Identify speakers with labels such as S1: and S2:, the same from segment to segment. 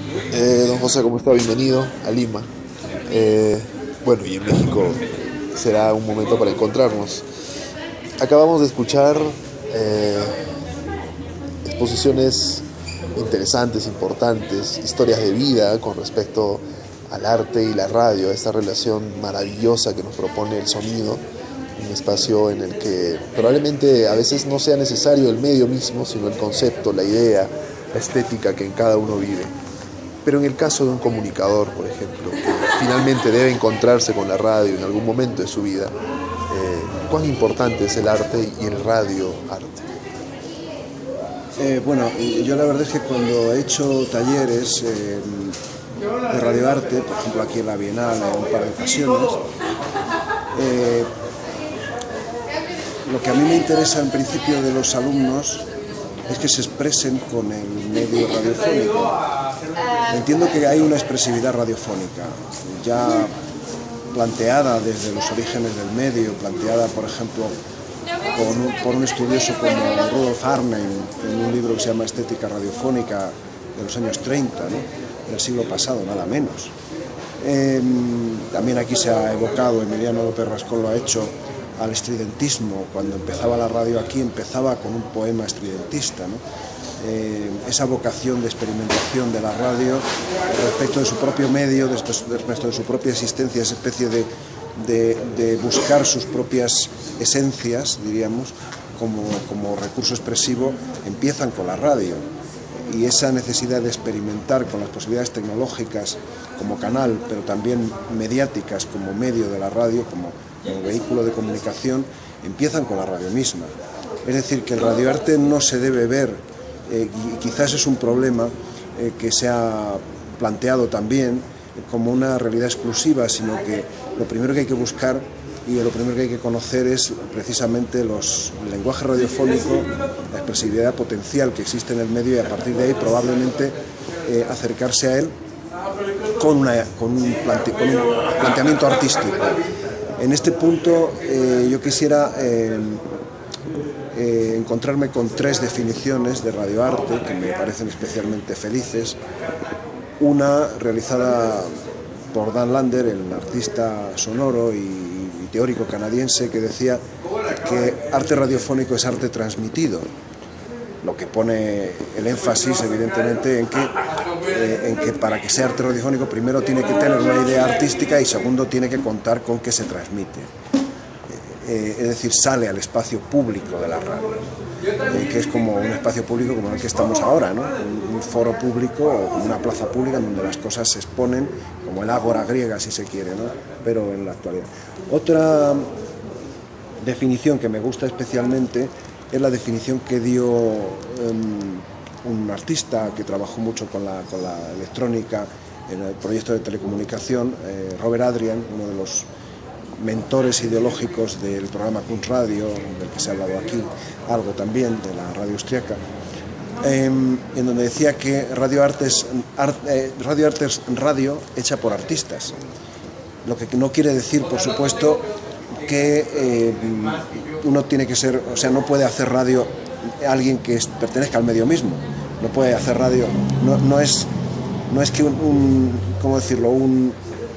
S1: Don José, ¿cómo está? Bienvenido a Lima. Eh, bueno, y en México será un momento para encontrarnos. Acabamos de escuchar eh, exposiciones interesantes, importantes, historias de vida con respecto al arte y la radio, esta relación maravillosa que nos propone el sonido, un espacio en el que probablemente a veces no sea necesario el medio mismo, sino el concepto, la idea, la estética que en cada uno vive. Pero en el caso de un comunicador, por ejemplo, que finalmente debe encontrarse con la radio en algún momento de su vida, ¿cuán importante es el arte y el radio arte?
S2: Bueno, yo la verdad es que cuando he hecho talleres de radioarte, por ejemplo aquí en la Bienal en un par de ocasiones, lo que a mí me interesa en principio de los alumnos es que se expresen con el medio radiofónico. Entiendo que hay una expresividad radiofónica ya planteada desde los orígenes del medio, planteada por ejemplo por un estudioso como Rudolf Arnhem en un libro que se llama Estética Radiofónica de los años 30, ¿no?, del siglo pasado, nada menos. También aquí se ha evocado, Emiliano López Rascón lo ha hecho, al estridentismo. Cuando empezaba la radio aquí empezaba con un poema estridentista, ¿no? Esa vocación de experimentación de la radio respecto de su propio medio, respecto de su propia existencia, esa especie de buscar sus propias esencias, diríamos, como recurso expresivo, empiezan con la radio. Y esa necesidad de experimentar con las posibilidades tecnológicas como canal, pero también mediáticas como medio de la radio, como vehículo de comunicación, empiezan con la radio misma. Es decir, que el radioarte no se debe ver, y quizás es un problema que se ha planteado también como una realidad exclusiva, sino que lo primero que hay que buscar y lo primero que hay que conocer es precisamente el lenguaje radiofónico, la expresividad potencial que existe en el medio, y a partir de ahí probablemente acercarse a él con un planteamiento artístico. En este punto yo quisiera encontrarme con tres definiciones de radioarte que me parecen especialmente felices. Una realizada por Dan Lander, el artista sonoro y teórico canadiense, que decía que arte radiofónico es arte transmitido, lo que pone el énfasis evidentemente en que para que sea arte radiofónico primero tiene que tener una idea artística y segundo tiene que contar con que se transmite, es decir, sale al espacio público de la radio, que es como un espacio público como el que estamos ahora, ¿no? Un foro público o como una plaza pública en donde las cosas se exponen, como el ágora griega si se quiere, ¿no?, pero en la actualidad. Otra definición que me gusta especialmente es la definición que dio un artista que trabajó mucho con la electrónica en el proyecto de telecomunicación, Robert Adrian, uno de los mentores ideológicos del programa Kunstradio, del que se ha hablado aquí, algo también de la radio austriaca, en donde decía que radioarte es radio hecha por artistas, lo que no quiere decir, por supuesto, que uno tiene que ser, o sea, no puede hacer radio alguien que pertenezca al medio mismo, no puede hacer radio, no es que ¿cómo decirlo?, un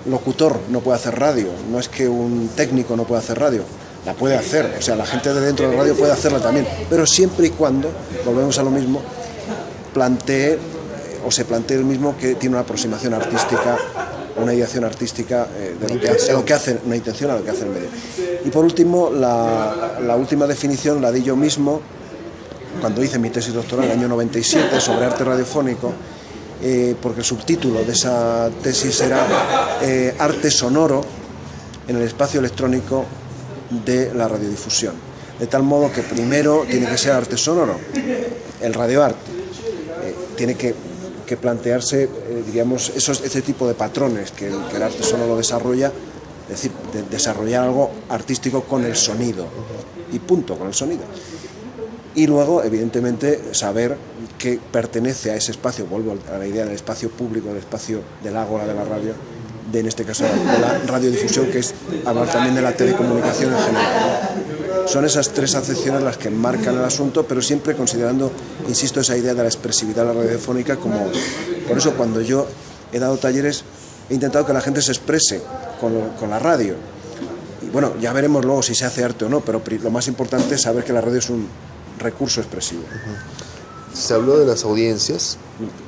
S2: locutor no puede hacer radio, no es que un técnico no pueda hacer radio, la puede hacer, o sea, la gente de dentro de la radio puede hacerla también, pero siempre y cuando, volvemos a lo mismo, se plantee el mismo que tiene una aproximación artística, una ideación artística de lo que hace, una intención a lo que hace el medio. Y por último, la última definición la di yo mismo cuando hice mi tesis doctoral en el año 97 sobre arte radiofónico, porque el subtítulo de esa tesis era Arte sonoro en el espacio electrónico de la radiodifusión. De tal modo que primero tiene que ser arte sonoro, el radioarte. Tiene que plantearse, digamos, ese tipo de patrones que el arte sonoro desarrolla, es decir, desarrollar algo artístico con el sonido, y punto, con el sonido. Y luego, evidentemente, saber que pertenece a ese espacio, vuelvo a la idea del espacio público, del espacio del ágora de la radio, en este caso de la radiodifusión, que es hablar también de la telecomunicación en general, ¿no? Son esas tres acepciones las que marcan el asunto, pero siempre considerando, insisto, esa idea de la expresividad de la radiofónica como... Por eso cuando yo he dado talleres he intentado que la gente se exprese con la radio. Y bueno, ya veremos luego si se hace arte o no, pero lo más importante es saber que la radio es un recurso expresivo.
S1: Se habló de las audiencias,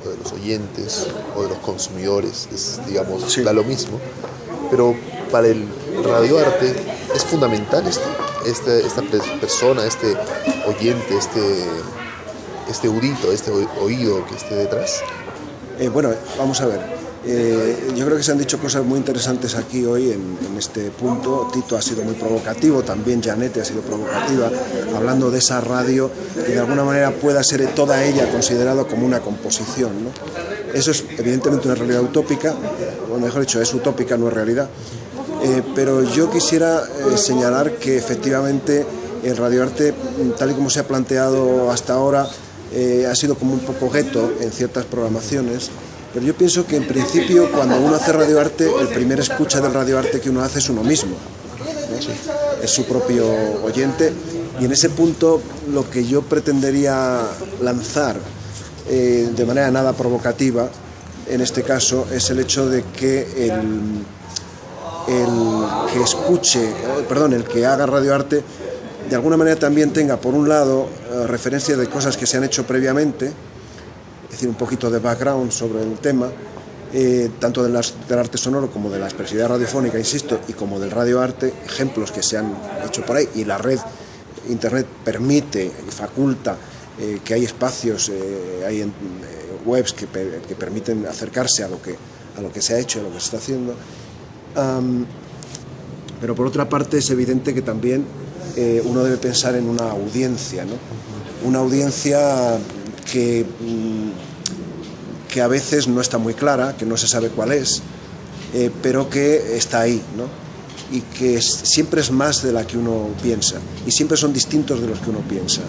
S1: o de los oyentes, o de los consumidores, digamos,
S2: sí,
S1: da lo mismo, pero para el radioarte es fundamental esta persona, este oyente, este audito, este oído que esté detrás.
S2: Bueno, vamos a ver. Yo creo que se han dicho cosas muy interesantes aquí hoy en este punto. Tito ha sido muy provocativo, también Janete ha sido provocativa, hablando de esa radio que de alguna manera pueda ser toda ella considerada como una composición, ¿no? Eso es evidentemente una realidad utópica, o mejor dicho, es utópica, no es realidad. Pero yo quisiera señalar que efectivamente el radioarte, tal y como se ha planteado hasta ahora, ha sido como un poco gueto en ciertas programaciones. Pero yo pienso que en principio cuando uno hace radioarte, el primer escucha del radioarte que uno hace es uno mismo, ¿no? Es su propio oyente, y en ese punto lo que yo pretendería lanzar de manera nada provocativa en este caso es el hecho de que el que haga radioarte de alguna manera también tenga por un lado referencia de cosas que se han hecho previamente, es decir, un poquito de background sobre el tema, tanto del arte sonoro como de la expresividad radiofónica, insisto, y como del radioarte, ejemplos que se han hecho por ahí, y la red internet permite y faculta que hay espacios, hay webs que permiten acercarse a lo que se ha hecho, a lo que se está haciendo. Pero por otra parte es evidente que también uno debe pensar en una audiencia, ¿no? Una audiencia que a veces no está muy clara, que no se sabe cuál es, pero que está ahí, ¿no? Y que siempre es más de la que uno piensa, y siempre son distintos de los que uno piensa.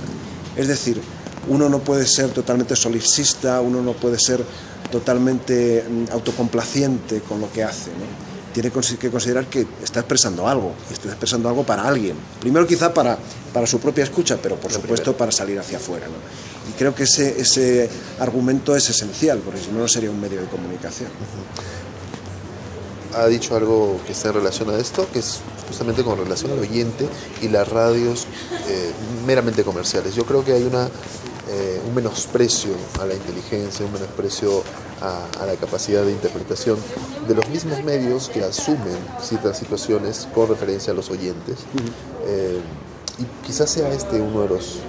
S2: Es decir, uno no puede ser totalmente solipsista, uno no puede ser totalmente autocomplaciente con lo que hace, ¿no? Tiene que considerar que está expresando algo, y está expresando algo para alguien. Primero quizá para su propia escucha, pero por supuesto para salir hacia afuera, ¿no? Y creo que ese argumento es esencial, porque si no, no sería un medio de comunicación.
S1: Ha dicho algo que está en relación a esto, que es justamente con relación al oyente y las radios meramente comerciales. Yo creo que hay un menosprecio a la inteligencia, un menosprecio a la capacidad de interpretación de los mismos medios que asumen ciertas situaciones con referencia a los oyentes. Y quizás sea uno de los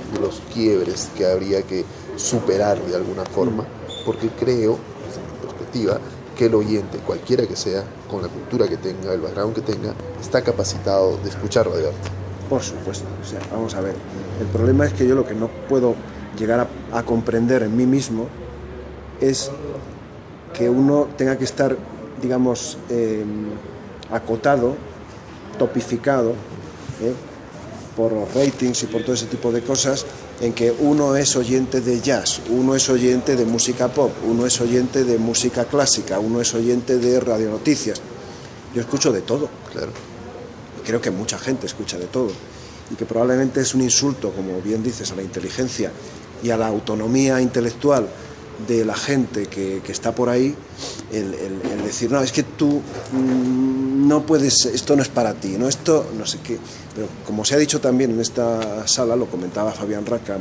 S1: quiebres que habría que superar de alguna forma, porque creo, desde mi perspectiva, que el oyente, cualquiera que sea, con la cultura que tenga, el background que tenga, está capacitado de escuchar radioarte.
S2: Por supuesto, o sea, vamos a ver, el problema es que yo lo que no puedo llegar a comprender en mí mismo es que uno tenga que estar, digamos, acotado, topificado, por los ratings y por todo ese tipo de cosas, en que uno es oyente de jazz, uno es oyente de música pop, uno es oyente de música clásica, uno es oyente de radionoticias. Yo escucho de todo.
S1: Claro.
S2: Y creo que mucha gente escucha de todo. Y que probablemente es un insulto, como bien dices, a la inteligencia y a la autonomía intelectual de la gente que está por ahí, el decir, no, es que tú no puedes, esto no es para ti, no, esto no sé qué. Pero como se ha dicho también en esta sala, lo comentaba Fabián Raca,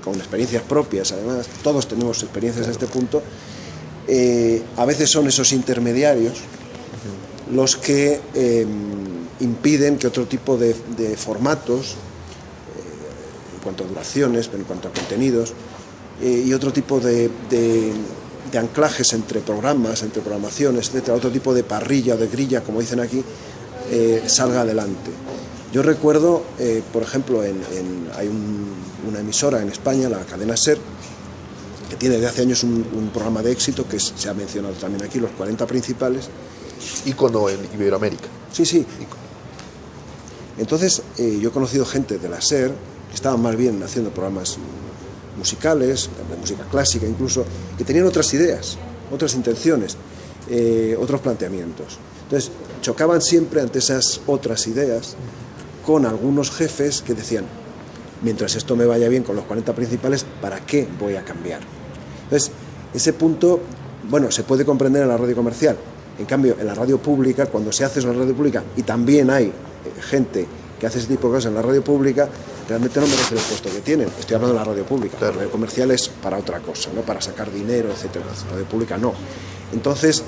S2: con experiencias propias, además, todos tenemos experiencias en este punto, a veces son esos intermediarios los que impiden que otro tipo de formatos, en cuanto a duraciones, en cuanto a contenidos, y otro tipo de anclajes entre programas, entre programaciones, etcétera, otro tipo de parrilla o de grilla, como dicen aquí, salga adelante. Yo recuerdo, por ejemplo, hay una emisora en España, la cadena SER, que tiene desde hace años un programa de éxito que se ha mencionado también aquí, los 40 principales.
S1: Ícono en Iberoamérica.
S2: Sí, sí. Entonces, yo he conocido gente de la SER que estaban más bien haciendo programas musicales, de música clásica incluso, que tenían otras ideas, otras intenciones, otros planteamientos. Entonces, chocaban siempre ante esas otras ideas con algunos jefes que decían, mientras esto me vaya bien con los 40 principales, ¿para qué voy a cambiar? Entonces, ese punto, bueno, se puede comprender en la radio comercial. En cambio, en la radio pública, cuando se hace eso en la radio pública, y también hay gente que hace ese tipo de cosas en la radio pública, realmente no merece el puesto que tienen. Estoy hablando de la radio pública. Claro. La radio comercial es para otra cosa, ¿no? Para sacar dinero, etcétera. La radio pública no. Entonces,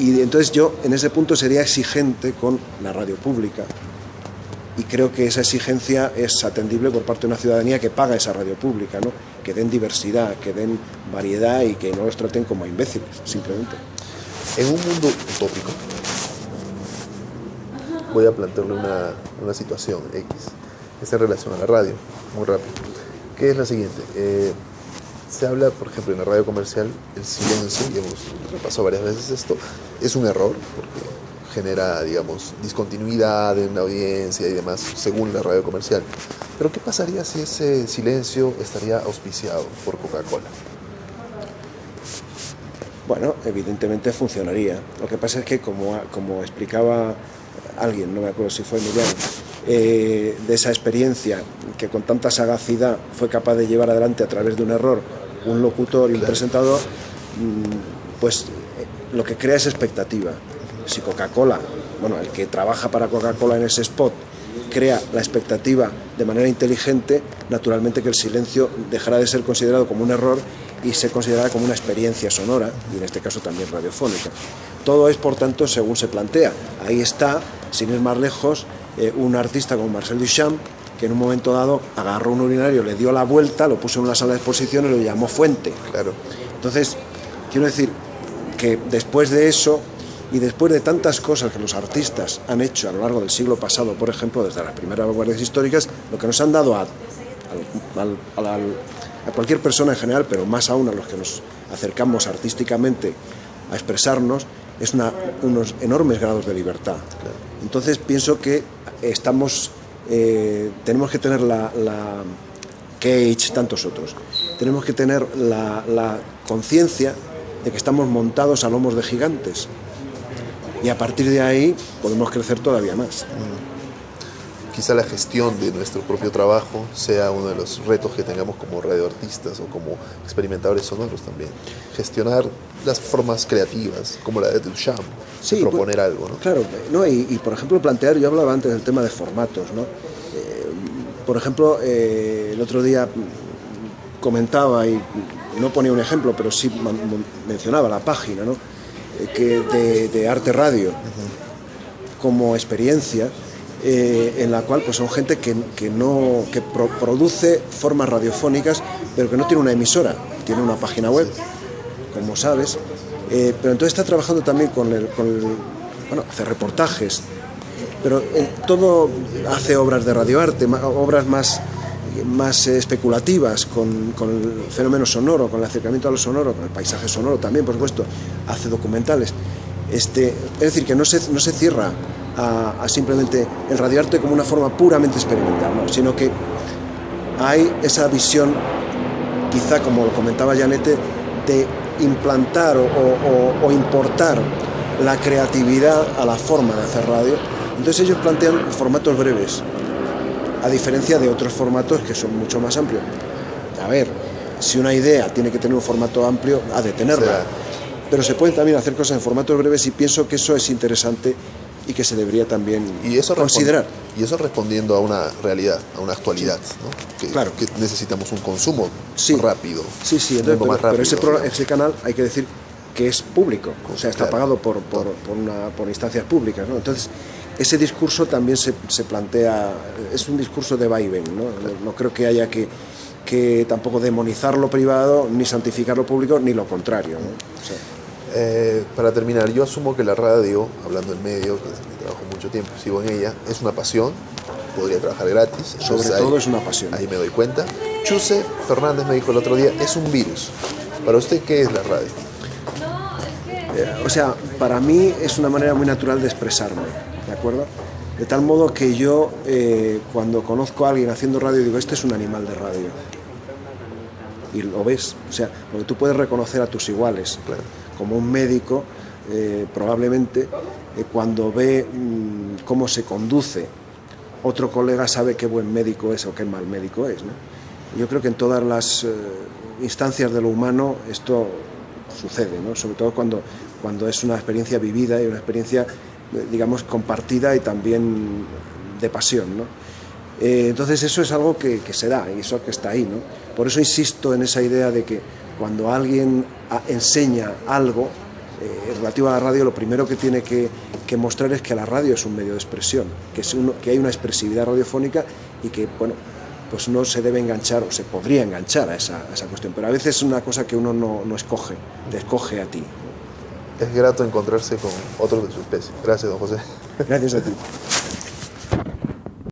S2: entonces yo en ese punto sería exigente con la radio pública. Y creo que esa exigencia es atendible por parte de una ciudadanía que paga esa radio pública, ¿no? Que den diversidad, que den variedad y que no los traten como imbéciles, simplemente.
S1: En un mundo utópico, voy a plantearle una situación X, esta en relación a la radio, muy rápido, que es la siguiente. Se habla, por ejemplo, en la radio comercial, el silencio, y hemos repasado varias veces esto, es un error, porque genera, digamos, discontinuidad en la audiencia y demás, según la radio comercial. Pero ¿qué pasaría si ese silencio estaría auspiciado por Coca-Cola?
S2: Bueno, evidentemente funcionaría. Lo que pasa es que, como explicaba alguien, no me acuerdo si fue Emiliano, de esa experiencia que con tanta sagacidad fue capaz de llevar adelante a través de un error un locutor y un presentador, pues lo que crea es expectativa. Si Coca-Cola, bueno, el que trabaja para Coca-Cola en ese spot, crea la expectativa de manera inteligente, naturalmente que el silencio dejará de ser considerado como un error y se considerará como una experiencia sonora, y en este caso también radiofónica. Todo es, por tanto, según se plantea. Ahí está, sin ir más lejos, un artista como Marcel Duchamp, que en un momento dado agarró un urinario, le dio la vuelta, lo puso en una sala de exposición y lo llamó fuente.
S1: Claro.
S2: Entonces, quiero decir que después de eso, y después de tantas cosas que los artistas han hecho a lo largo del siglo pasado, por ejemplo, desde las primeras vanguardias históricas, lo que nos han dado a cualquier persona en general, pero más aún a los que nos acercamos artísticamente a expresarnos, es unos enormes grados de libertad. Claro. Entonces pienso que tenemos que tener Cage, tantos otros, tenemos que tener la conciencia de que estamos montados a lomos de gigantes. Y a partir de ahí podemos crecer todavía más.
S1: Quizá la gestión de nuestro propio trabajo sea uno de los retos que tengamos como radioartistas o como experimentadores sonoros también. Gestionar las formas creativas, como la de Duchamp, sí, proponer algo, ¿no?
S2: Claro, ¿no? Y por ejemplo plantear, yo hablaba antes del tema de formatos, ¿no? Por ejemplo, el otro día comentaba, y no ponía un ejemplo, pero sí mencionaba la página, ¿no? De Arte Radio, como experiencia, en la cual pues son gente que produce formas radiofónicas, pero que no tiene una emisora, tiene una página web, como sabes, pero entonces está trabajando también bueno, hace reportajes, pero todo hace obras de radioarte, obras más especulativas con el fenómeno sonoro, con el acercamiento a lo sonoro, con el paisaje sonoro también, por supuesto, hace documentales. Es decir, que no se cierra a simplemente el radioarte como una forma puramente experimental, ¿no? Sino que hay esa visión, quizá como lo comentaba Janete, de implantar o importar la creatividad a la forma de hacer radio. Entonces ellos plantean formatos breves, a diferencia de otros formatos que son mucho más amplios. A ver, si una idea tiene que tener un formato amplio, ha de tenerla. Pero se pueden también hacer cosas en formatos breves y pienso que eso es interesante y que se debería también considerar.
S1: Y eso respondiendo a una realidad, a una actualidad, ¿no?
S2: Claro.
S1: Que necesitamos un consumo rápido.
S2: Sí, entonces, pero ese canal hay que decir que es público, o sea, está pagado por instancias públicas, ¿no? Entonces, ese discurso también se plantea, es un discurso de vaivén, ¿no? No creo que haya que tampoco demonizar lo privado, ni santificar lo público, ni lo contrario, ¿no? O sea,
S1: para terminar, yo asumo que la radio, hablando del medio, que trabajo mucho tiempo, sigo en ella, es una pasión, podría trabajar gratis.
S2: Sobre todo es una pasión.
S1: Ahí me doy cuenta. Chuse Fernández me dijo el otro día, es un virus. ¿Para usted qué es la radio?
S2: O sea, para mí es una manera muy natural de expresarme, ¿de acuerdo? De tal modo que yo, cuando conozco a alguien haciendo radio, digo, este es un animal de radio. Y lo ves, o sea, porque tú puedes reconocer a tus iguales.
S1: Claro.
S2: Como un médico, probablemente, cuando ve cómo se conduce otro colega sabe qué buen médico es o qué mal médico es, ¿no? Yo creo que en todas las instancias de lo humano esto sucede, ¿no? Sobre todo cuando es una experiencia vivida y una experiencia, digamos, compartida y también de pasión, ¿no? Entonces eso es algo que se da y eso que está ahí, ¿no? Por eso insisto en esa idea de que cuando alguien enseña algo relativo a la radio, lo primero que tiene que mostrar es que la radio es un medio de expresión, que hay una expresividad radiofónica y que, bueno, pues no se debe enganchar o se podría enganchar a esa cuestión, pero a veces es una cosa que uno no escoge, te escoge a ti.
S1: Es grato encontrarse con otros de su especie. Gracias, don José.
S2: Gracias a ti.